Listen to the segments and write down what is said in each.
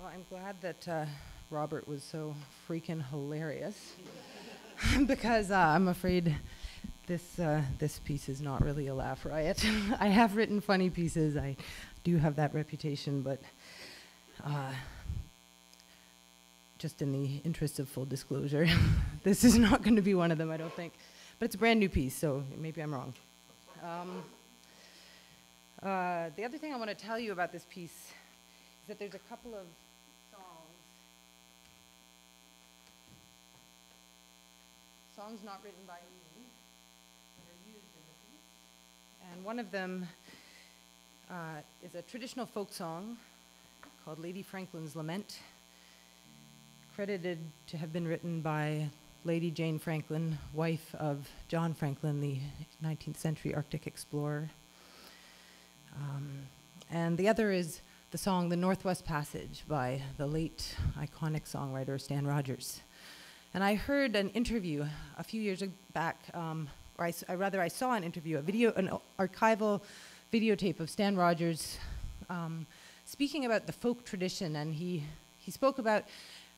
Well, I'm glad that Robert was so freaking hilarious because I'm afraid this piece is not really a laugh riot. I have written funny pieces. I do have that reputation, but just in the interest of full disclosure, this is not going to be one of them, I don't think. But it's a brand new piece, so maybe I'm wrong. The other thing I want to tell you about this piece is that there's a couple of songs not written by me that are used in the piece. And one of them is a traditional folk song called Lady Franklin's Lament, credited to have been written by Lady Jane Franklin, wife of John Franklin, the 19th century Arctic explorer. And the other is the song The Northwest Passage by the late iconic songwriter Stan Rogers. And I heard an interview a few years back, or I saw an interview, an archival videotape of Stan Rogers speaking about the folk tradition, and he spoke about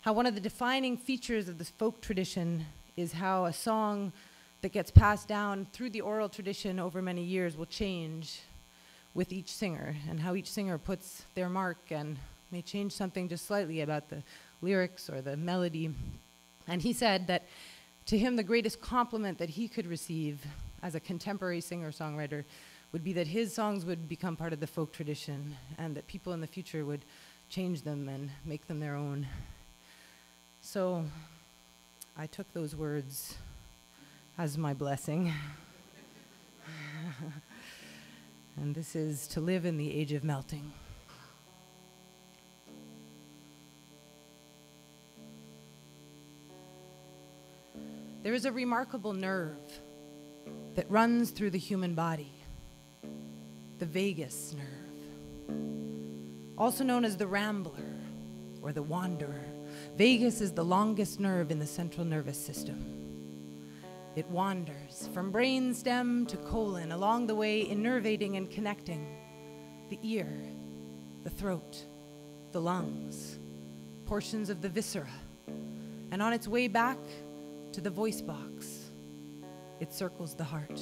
how one of the defining features of this folk tradition is how a song that gets passed down through the oral tradition over many years will change with each singer, and how each singer puts their mark and may change something just slightly about the lyrics or the melody. And he said that to him the greatest compliment that he could receive as a contemporary singer-songwriter would be that his songs would become part of the folk tradition and that people in the future would change them and make them their own. So I took those words as my blessing. And this is To Live in the Age of Melting. There is a remarkable nerve that runs through the human body, the vagus nerve, also known as the rambler or the wanderer. Vagus is the longest nerve in the central nervous system. It wanders from brain stem to colon, along the way innervating and connecting the ear, the throat, the lungs, portions of the viscera, and on its way back to the voice box, it circles the heart.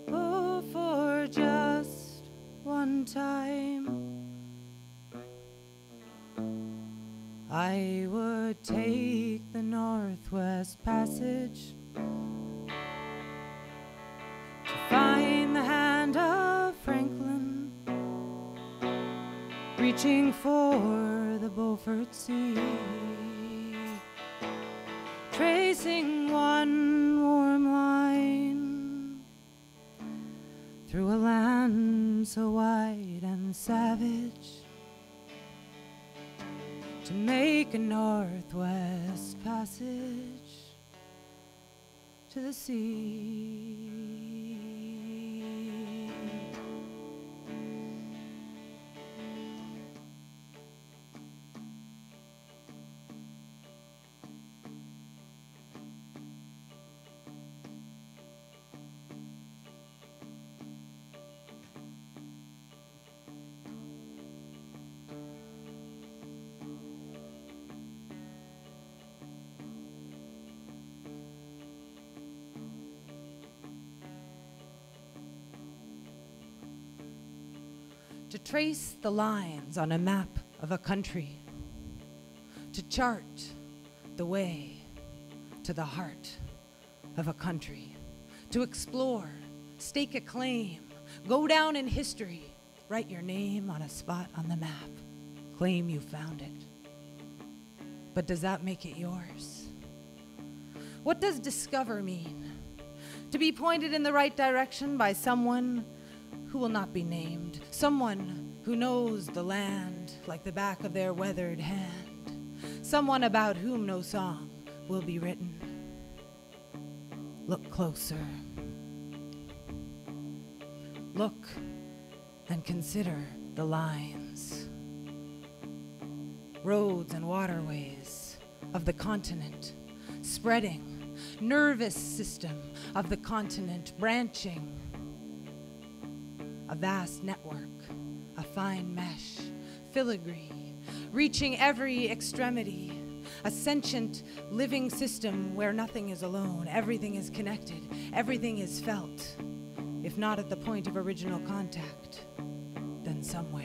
Oh, for just one time, I would take the Northwest Passage to find the hand of Franklin, reaching for the Beaufort Sea, tracing one warm line through a land so wide and savage, to make a Northwest Passage to the sea. To trace the lines on a map of a country, to chart the way to the heart of a country, to explore, stake a claim, go down in history, write your name on a spot on the map, claim you found it. But does that make it yours? What does discover mean? To be pointed in the right direction by someone who will not be named, someone who knows the land like the back of their weathered hand, someone about whom no song will be written. Look closer. Look and consider the lines, roads and waterways of the continent, spreading, nervous system of the continent branching, a vast network, a fine mesh, filigree, reaching every extremity, a sentient living system where nothing is alone, everything is connected, everything is felt, if not at the point of original contact, then somewhere.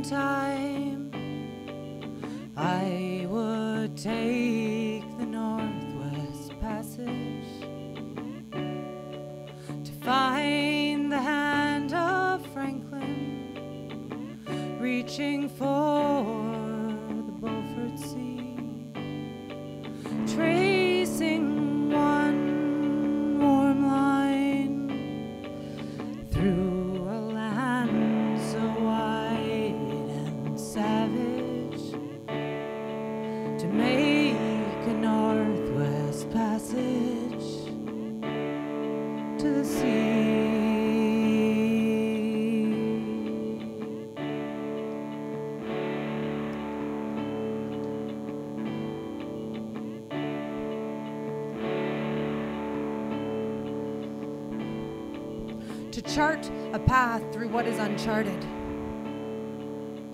Time I would take the Northwest Passage to find the hand of Franklin reaching for the Beaufort Sea, tracing one warm line through a land so wide savage, to make a Northwest Passage to the sea. To chart a path through what is uncharted,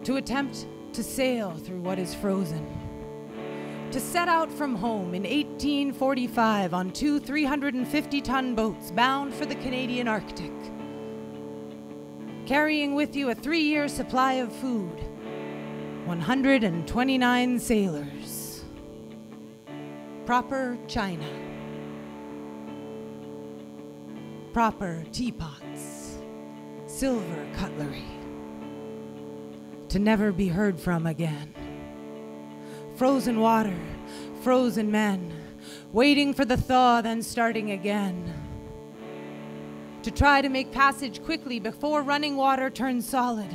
to attempt to sail through what is frozen, to set out from home in 1845 on two 350-ton boats bound for the Canadian Arctic, carrying with you a 3-year supply of food, 129 sailors, proper china, proper teapots, silver cutlery, to never be heard from again. Frozen water, frozen men, waiting for the thaw, then starting again. To try to make passage quickly before running water turns solid.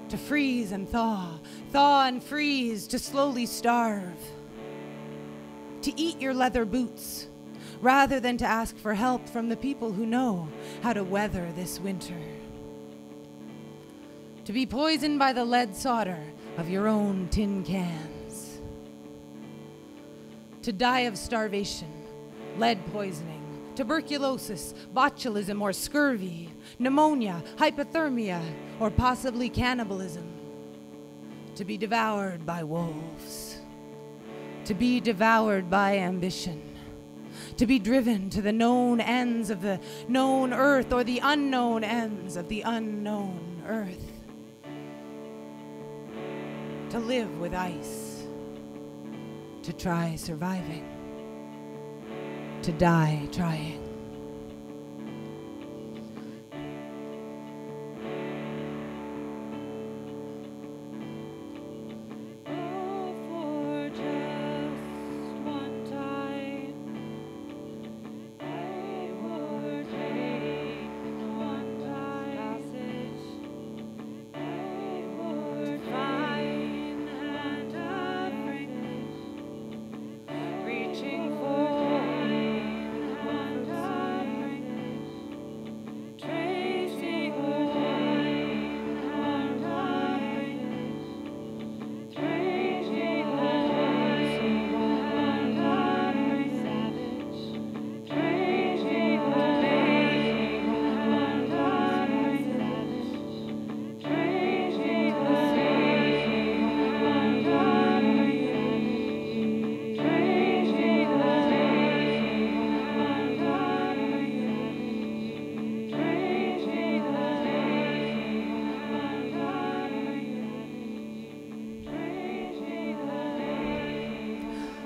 To freeze and thaw, thaw and freeze, to slowly starve. To eat your leather boots, rather than to ask for help from the people who know how to weather this winter. To be poisoned by the lead solder of your own tin cans. To die of starvation, lead poisoning, tuberculosis, botulism or scurvy, pneumonia, hypothermia, or possibly cannibalism. To be devoured by wolves. To be devoured by ambition. To be driven to the known ends of the known earth or the unknown ends of the unknown earth. To live with ice, to try surviving, to die trying. Oh, for just one time, I would take the Northwest Passage. I would find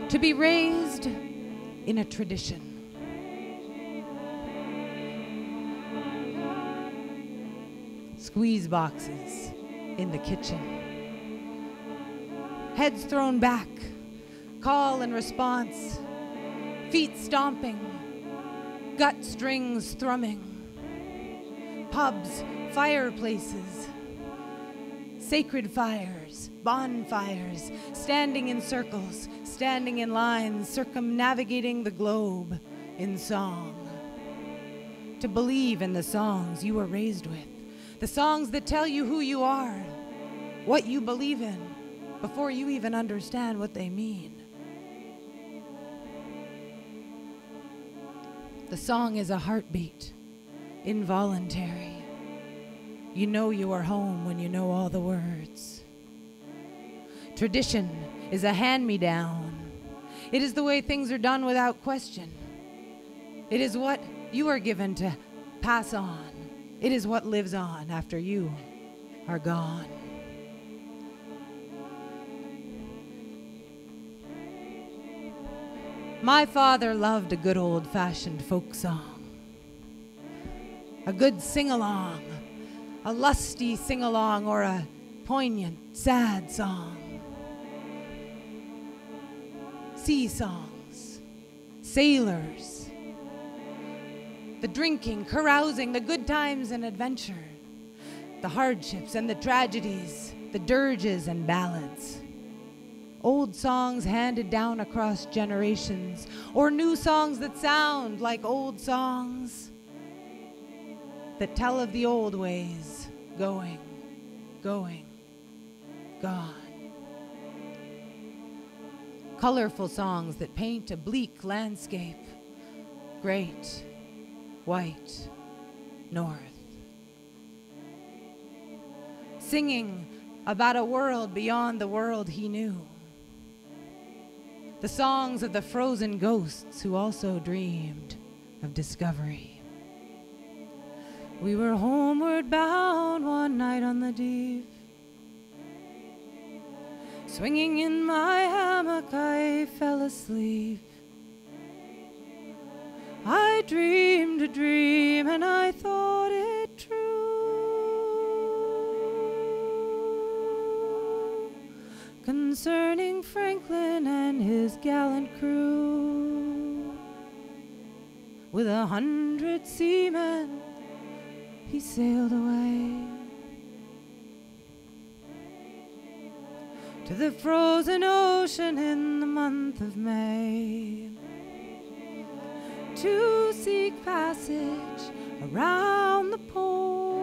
to be raised in a tradition, squeeze boxes in the kitchen. Heads thrown back, call and response, feet stomping, gut strings thrumming, pubs, fireplaces, sacred fires, bonfires, standing in circles, standing in lines, circumnavigating the globe in song. To believe in the songs you were raised with, the songs that tell you who you are, what you believe in, before you even understand what they mean. The song is a heartbeat, involuntary. You know you are home when you know all the words. Tradition is a hand-me-down. It is the way things are done without question. It is what you are given to pass on. It is what lives on after you are gone. My father loved a good old-fashioned folk song, a good sing-along, a lusty sing-along, or a poignant, sad song. Sea songs, sailors, the drinking, carousing, the good times and adventure, the hardships and the tragedies, the dirges and ballads. Old songs handed down across generations, or new songs that sound like old songs, that tell of the old ways, going, gone. Colorful songs that paint a bleak landscape, great, white, north. Singing about a world beyond the world he knew. The songs of the frozen ghosts who also dreamed of discovery. We were homeward bound one night on the deep. Swinging in my hammock, I fell asleep. I dreamed a dream and I thought it true, concerning Franklin and his gallant crew. With 100 seamen, he sailed away to the frozen ocean in the month of May, to seek passage around the pole,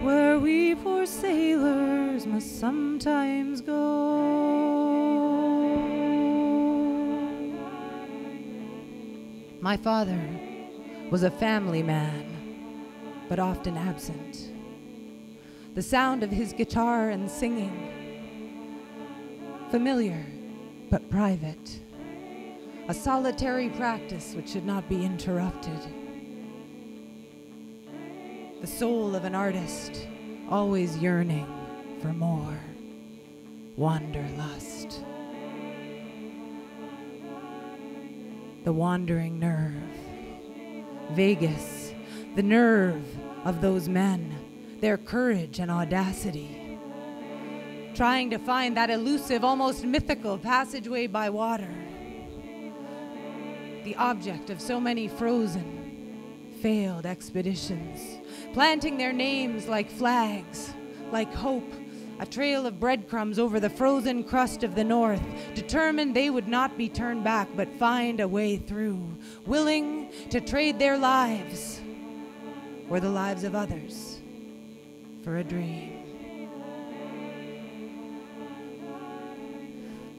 where we poor sailors must sometimes go. My father was a family man, but often absent. The sound of his guitar and singing, familiar but private. A solitary practice which should not be interrupted. The soul of an artist, always yearning for more. Wanderlust. The wandering nerve. Vegas, the nerve of those men, their courage and audacity. Trying to find that elusive, almost mythical passageway by water. The object of so many frozen, failed expeditions, planting their names like flags, like hope, a trail of breadcrumbs over the frozen crust of the north, determined they would not be turned back but find a way through, willing to trade their lives, or the lives of others, for a dream.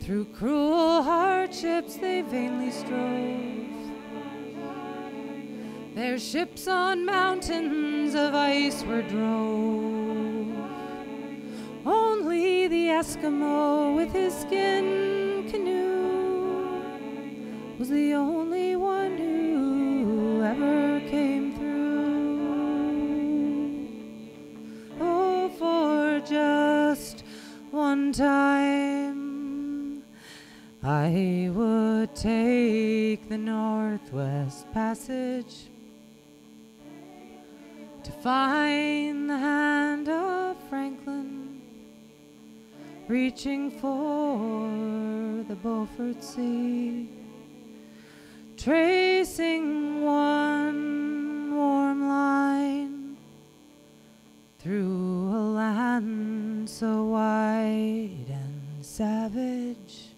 Through cruel hardships they vainly strove, their ships on mountains of ice were drove. Only the Eskimo with his skin canoe was the only one who ever came through. Oh, for just one time I would take the Northwest Passage to find the hand of Franklin reaching for the Beaufort Sea, tracing one warm line through a land so wide and savage,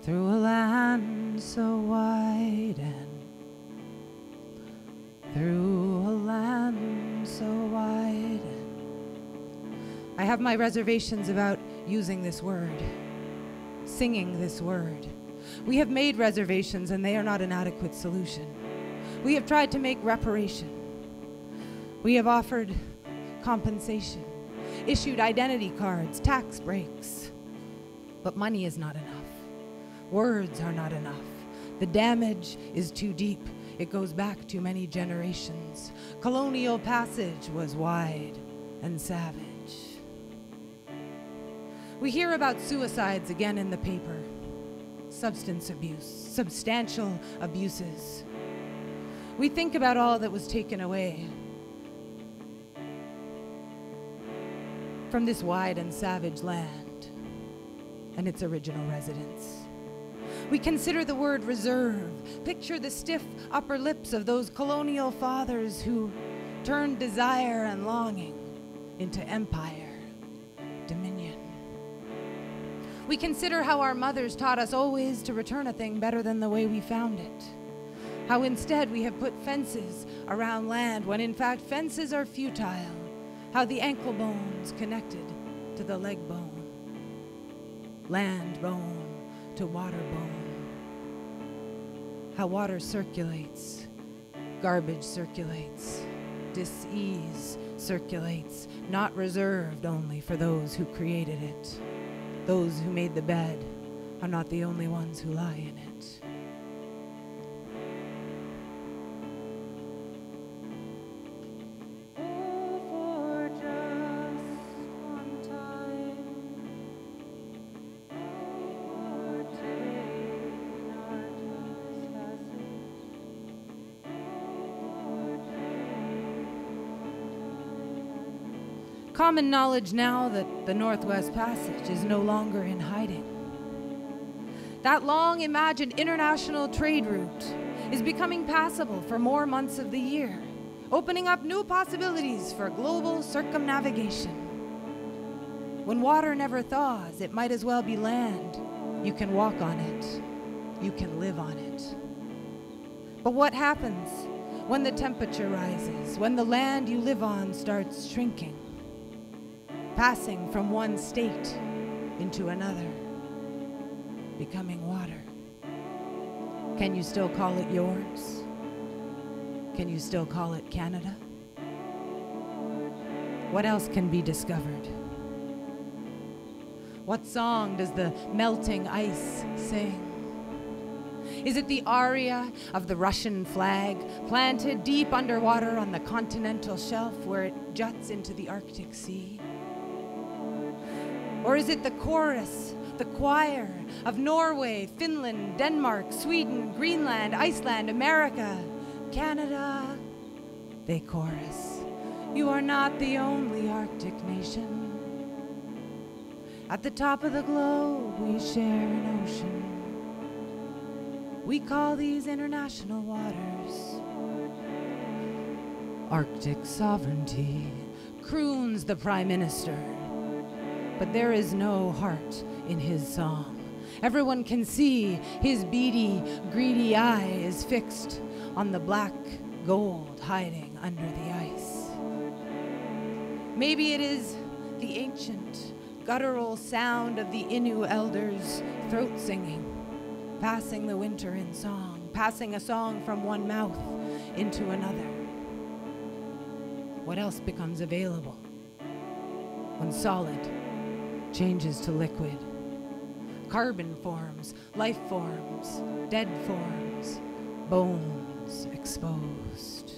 through a land so wide and through a land so wide. I have my reservations about using this word, singing this word. We have made reservations and they are not an adequate solution. We have tried to make reparation. We have offered compensation, issued identity cards, tax breaks. But money is not enough. Words are not enough. The damage is too deep. It goes back too many generations. Colonial passage was wide and savage. We hear about suicides again in the paper. Substance abuse, substantial abuses. We think about all that was taken away from this wide and savage land and its original residents. We consider the word reserve, picture the stiff upper lips of those colonial fathers who turned desire and longing into empire, dominion. We consider how our mothers taught us always to return a thing better than the way we found it. How instead we have put fences around land when in fact fences are futile. How the ankle bone's connected to the leg bone, land bone to water bone. How water circulates, garbage circulates, dis-ease circulates, not reserved only for those who created it. Those who made the bed are not the only ones who lie in it. Common knowledge now that the Northwest Passage is no longer in hiding. That long imagined international trade route is becoming passable for more months of the year, opening up new possibilities for global circumnavigation. When water never thaws, it might as well be land. You can walk on it. You can live on it. But what happens when the temperature rises, when the land you live on starts shrinking? Passing from one state into another, becoming water. Can you still call it yours? Can you still call it Canada? What else can be discovered? What song does the melting ice sing? Is it the aria of the Russian flag planted deep underwater on the continental shelf where it juts into the Arctic Sea? Or is it the chorus, the choir of Norway, Finland, Denmark, Sweden, Greenland, Iceland, America, Canada? They chorus, you are not the only Arctic nation. At the top of the globe, we share an ocean. We call these international waters Arctic sovereignty, croons the Prime Minister. But there is no heart in his song. Everyone can see his beady, greedy eye is fixed on the black gold hiding under the ice. Maybe it is the ancient, guttural sound of the Innu elders' throat singing, passing the winter in song, passing a song from one mouth into another. What else becomes available when solid changes to liquid? Carbon forms, life forms, dead forms, bones exposed.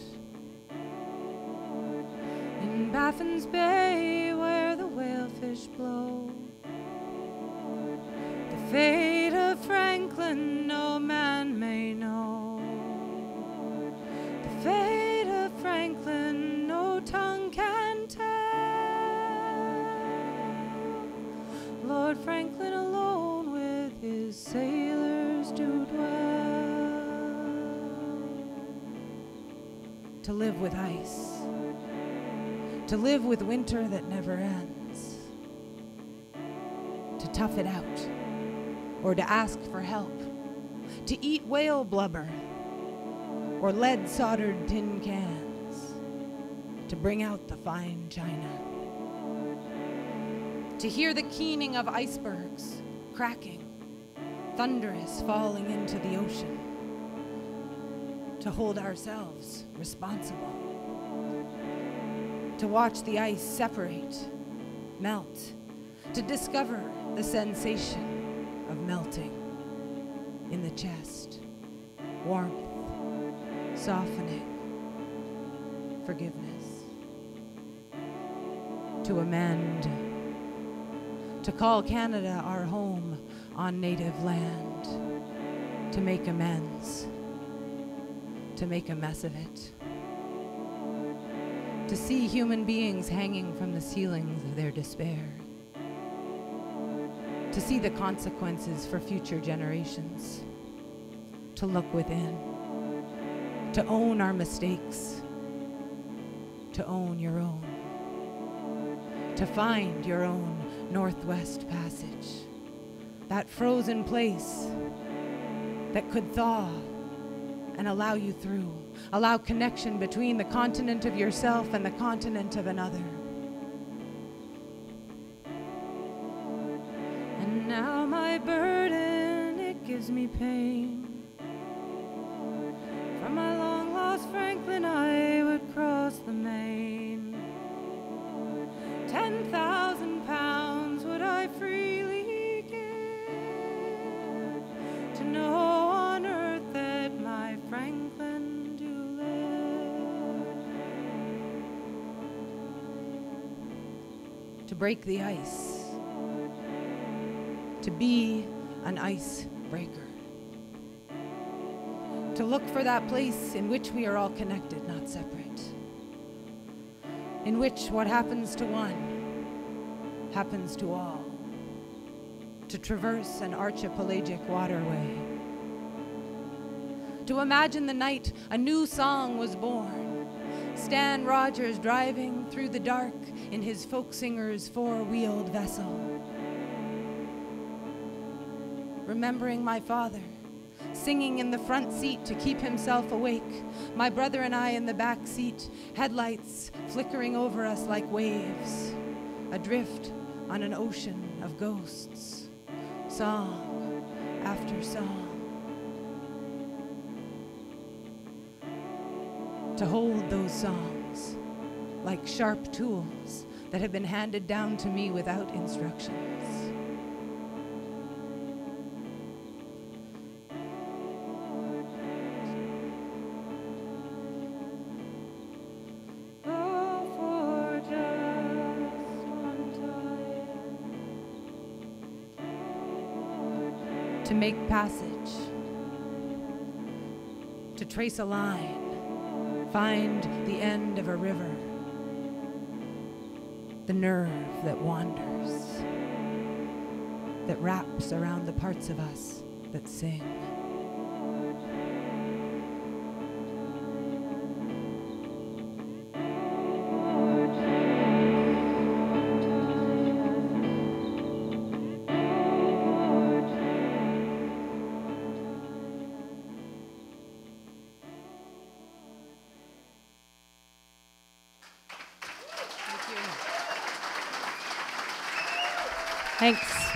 In Baffin's Bay, where the whalefish blow, the fate of Franklin no man may know. The fate of Franklin no tongue can tell. Lord Franklin alone with his sailors do dwell. To live with ice, to live with winter that never ends, to tough it out, or to ask for help, to eat whale blubber, or lead-soldered tin cans, to bring out the fine china, to hear the keening of icebergs cracking, thunderous falling into the ocean, to hold ourselves responsible, to watch the ice separate, melt, to discover the sensation of melting in the chest, warmth, softening, forgiveness, to amend, to call Canada our home on native land, to make amends, to make a mess of it, to see human beings hanging from the ceilings of their despair, to see the consequences for future generations, to look within, to own our mistakes, to own your own, to find your own Northwest Passage, that frozen place that could thaw and allow you through, allow connection between the continent of yourself and the continent of another. And now my burden, it gives me pain. From my long-lost Franklin, I would cross the main. 10,000 pounds would I freely give to know on earth that my Franklin do live. To break the ice, to be an icebreaker, to look for that place in which we are all connected, not separate, in which what happens to one happens to all, to traverse an archipelagic waterway, to imagine the night a new song was born, Stan Rogers driving through the dark in his folk singer's four-wheeled vessel, remembering my father singing in the front seat to keep himself awake, my brother and I in the back seat, headlights flickering over us like waves, adrift on an ocean of ghosts, song after song. To hold those songs like sharp tools that have been handed down to me without instructions. To make passage, to trace a line, find the end of a river, the nerve that wanders, that wraps around the parts of us that sing. Thanks.